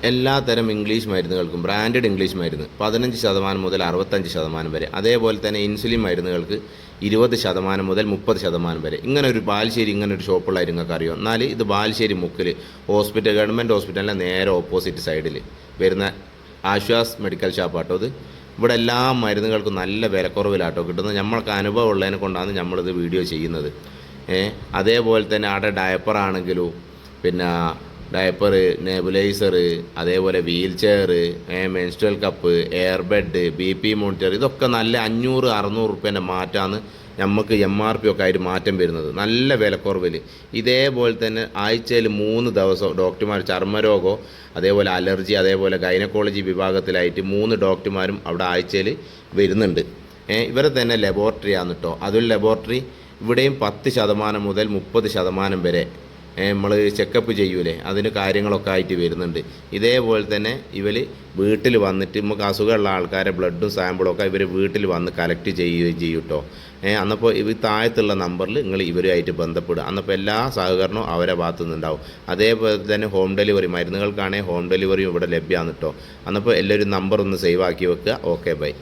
എല്ലാ തരം English മരുന്നുകൾക്കും branded English മരുന്ന് 15% മുതൽ 65% വരെ, അതേപോലെ തന്നെ ഇൻസുലിൻ മരുന്നുകൾക്ക് 20% മുതൽ 30% വരെ. ഇങ്ങനെ ഒരു ബാലുശ്ശേരി ഇങ്ങനെ ഒരു ഷോപ്പുള്ളതായിട്ട് നിങ്ങൾക്ക് അറിയാം. എന്നാൽ ഇത് ബാലുശ്ശേരി മുക്കിൽ ഹോസ്പിറ്റൽ, ഗവൺമെൻറ് ഹോസ്പിറ്റലിൻ്റെ നേരെ ഓപ്പോസിറ്റ് സൈഡിൽ വരുന്ന ആശ്വാസ് മെഡിക്കൽ ഷാപ്പാട്ടോ. ഇത് ഇവിടെ എല്ലാ മരുന്നുകൾക്കും നല്ല വിലക്കുറവിലാട്ടോ കിട്ടുന്നത്. നമ്മൾക്ക് അനുഭവം ഉള്ളതിനെ കൊണ്ടാണ് നമ്മളിത് വീഡിയോ ചെയ്യുന്നത്. അതേപോലെ തന്നെ അവിടെ ഡയപ്പറാണെങ്കിലും പിന്നെ ഡയപ്പർ, നെബുലൈസർ, അതേപോലെ wheel chair, menstrual cup, air bed, BP monitor, ഇതൊക്കെ നല്ല 500-600 റുപ്യേൻ്റെ മാറ്റമാണ് നമുക്ക് MRP ഒക്കെ ആയിട്ട് മാറ്റം വരുന്നത്, നല്ല വിലക്കുറവിൽ. ഇതേപോലെ തന്നെ ആഴ്ചയിൽ 3 ദിവസം ഡോക്ടർമാർ ചർമ്മരോഗമോ അതേപോലെ അലർജി അതേപോലെ ഗൈനക്കോളജി വിഭാഗത്തിലായിട്ട് 3 ഡോക്ടർമാരും അവിടെ ആഴ്ചയിൽ വരുന്നുണ്ട്. ഇവരെ തന്നെ ലബോറട്ടറി ആണ് കേട്ടോ. അതൊരു ലബോറട്ടറി ഇവിടെയും 10% മുതൽ 30% വരെ നമ്മൾ ചെക്കപ്പ് ചെയ്യൂലേ, അതിന് കാര്യങ്ങളൊക്കെ ആയിട്ട് വരുന്നുണ്ട്. ഇതേപോലെ തന്നെ ഇവർ വീട്ടിൽ വന്നിട്ട് നമുക്ക് അസുഖമുള്ള ആൾക്കാരെ ബ്ലഡും സാമ്പിളും ഒക്കെ ഇവർ വീട്ടിൽ വന്ന് കളക്ട് ചെയ്യുകയും ചെയ്യും കേട്ടോ. അന്നപ്പോൾ ഇവർ താഴത്തുള്ള നമ്പറിൽ നിങ്ങൾ ഇവരുമായിട്ട് ബന്ധപ്പെടുക. അന്നപ്പോൾ എല്ലാ സഹകരണവും അവരെ ഭാഗത്തു നിന്നുണ്ടാവും. അതേപോലെ തന്നെ ഹോം ഡെലിവറി, മരുന്നുകൾക്കാണെങ്കിൽ ഹോം ഡെലിവറിയും ഇവിടെ ലഭ്യമാണ് കേട്ടോ. അന്നപ്പോൾ എല്ലാവരും നമ്പർ ഒന്ന് സേവ് ആക്കി വെക്കുക. Okay, by.